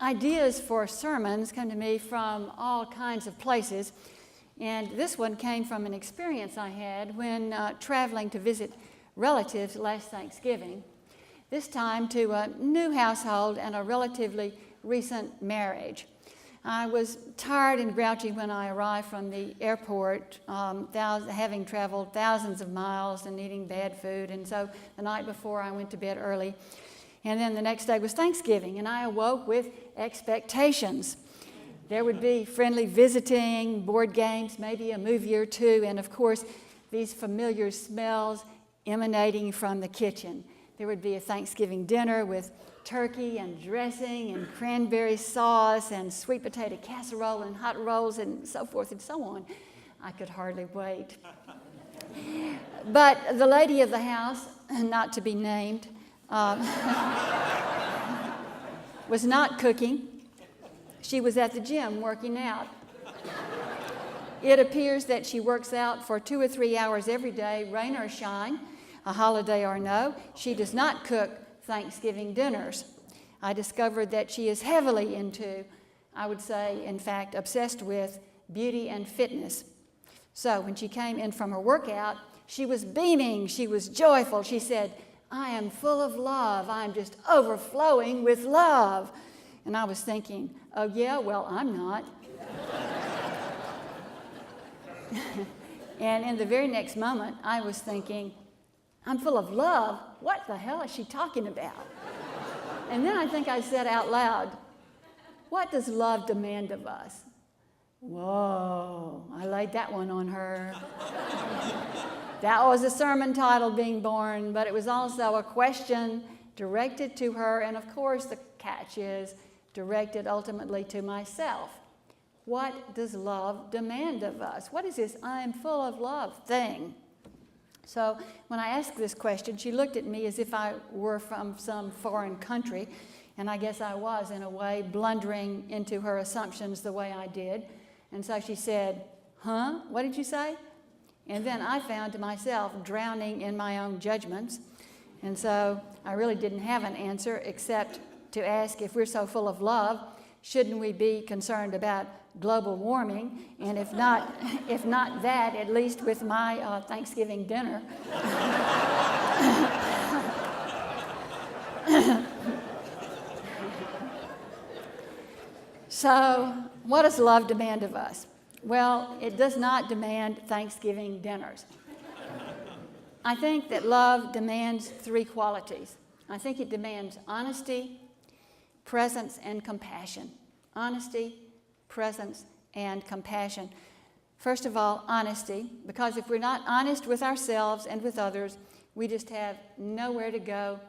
ideas for sermons come to me from all kinds of places, and this one came from an experience I had when traveling to visit relatives last Thanksgiving, this time to a new household and a relatively recent marriage. I was tired and grouchy when I arrived from the airport, having traveled thousands of miles and eating bad food, and so the night before I went to bed early. And then the next day was Thanksgiving, and I awoke with expectations. There would be friendly visiting, board games, maybe a movie or two, and of course, these familiar smells emanating from the kitchen. There would be a Thanksgiving dinner with turkey and dressing and cranberry sauce and sweet potato casserole and hot rolls and so forth and so on. I could hardly wait. But the lady of the house, not to be named, was not cooking. She was at the gym working out. It appears that she works out for 2 or 3 hours every day, rain or shine, a holiday or no. She does not cook Thanksgiving dinners. I discovered that she is heavily into, I would say, in fact, obsessed with beauty and fitness. So when she came in from her workout, she was beaming, she was joyful. She said, "I am full of love. I'm just overflowing with love." And I was thinking, oh yeah, well, I'm not. And in the very next moment, I was thinking, I'm full of love. What the hell is she talking about? And then I think I said out loud, what does love demand of us? Whoa, I laid that one on her. That was a sermon title being born, but it was also a question directed to her, and of course the catch is directed ultimately to myself. What does love demand of us? What is this I'm full of love thing? So when I asked this question, she looked at me as if I were from some foreign country, and I guess I was, in a way, blundering into her assumptions the way I did. And so she said, "Huh? What did you say?" And then I found myself drowning in my own judgments. And so I really didn't have an answer except to ask, if we're so full of love, shouldn't we be concerned about global warming? And if not that, at least with my Thanksgiving dinner. So what does love demand of us? Well, it does not demand Thanksgiving dinners. I think that love demands 3 qualities. I think it demands honesty, presence, and compassion. Honesty, presence, and compassion. First of all, honesty, because if we're not honest with ourselves and with others, we just have nowhere to go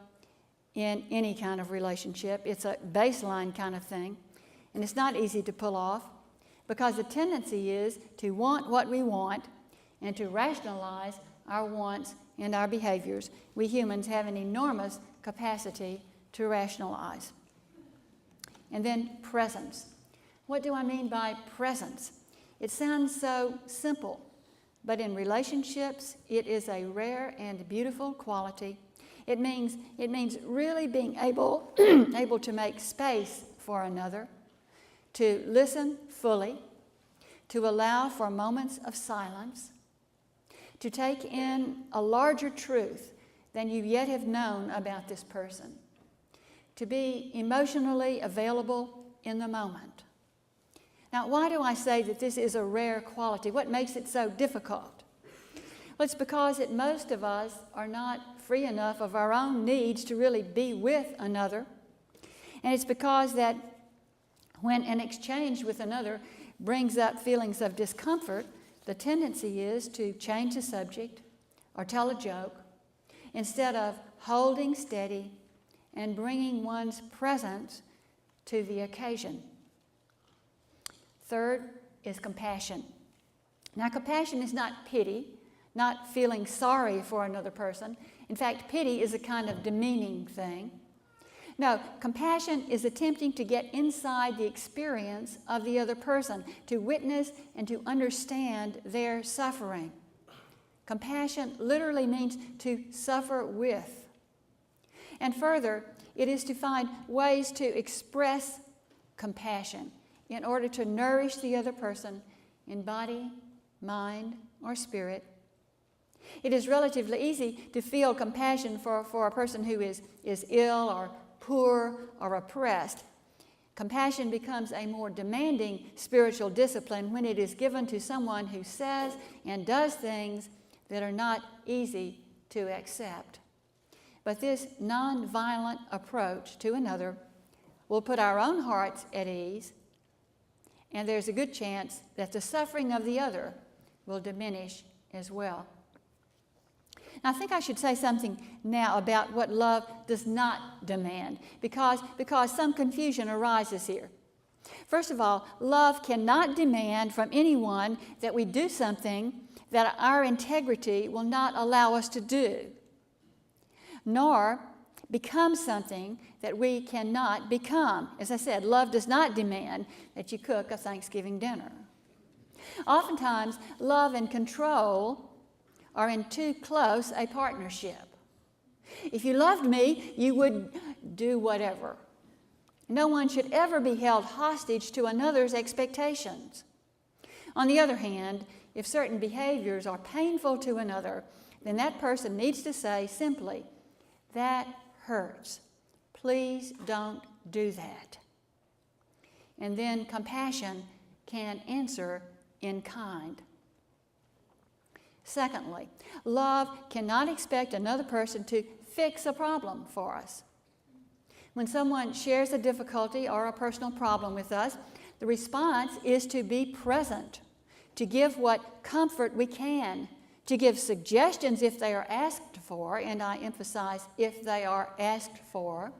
in any kind of relationship. It's a baseline kind of thing, and it's not easy to pull off, because the tendency is to want what we want and to rationalize our wants and our behaviors. We humans have an enormous capacity to rationalize. And then presence. What do I mean by presence? It sounds so simple, but in relationships, it is a rare and beautiful quality. It means really being able to make space for another, to listen fully, to allow for moments of silence, to take in a larger truth than you yet have known about this person, to be emotionally available in the moment. Now, why do I say that this is a rare quality? What makes it so difficult? Well, it's because that most of us are not free enough of our own needs to really be with another. And it's because that when an exchange with another brings up feelings of discomfort, the tendency is to change the subject or tell a joke instead of holding steady and bringing one's presence to the occasion. Third is compassion. Now, compassion is not pity, not feeling sorry for another person. In fact, pity is a kind of demeaning thing. No, compassion is attempting to get inside the experience of the other person, to witness and to understand their suffering. Compassion literally means to suffer with. And further, it is to find ways to express compassion in order to nourish the other person in body, mind, or spirit. It is relatively easy to feel compassion for a person who is ill or poor or oppressed. Compassion becomes a more demanding spiritual discipline when it is given to someone who says and does things that are not easy to accept. But this nonviolent approach to another will put our own hearts at ease, and there's a good chance that the suffering of the other will diminish as well. Now, I think I should say something now about what love does not demand, because some confusion arises here. First of all, love cannot demand from anyone that we do something that our integrity will not allow us to do, nor become something that we cannot become. As I said, love does not demand that you cook a Thanksgiving dinner. Oftentimes, love and control are in too close a partnership. If you loved me, you would do whatever. No one should ever be held hostage to another's expectations. On the other hand, if certain behaviors are painful to another, then that person needs to say simply, "That hurts. Please don't do that." And then compassion can answer in kind. Secondly, love cannot expect another person to fix a problem for us. When someone shares a difficulty or a personal problem with us, the response is to be present, to give what comfort we can, to give suggestions if they are asked for, and I emphasize if they are asked for,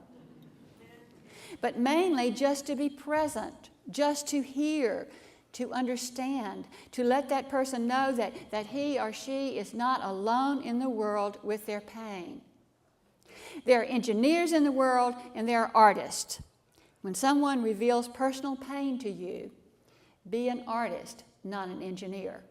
but mainly just to be present, just to hear, to understand, to let that person know that he or she is not alone in the world with their pain. There are engineers in the world and there are artists. When someone reveals personal pain to you, be an artist, not an engineer.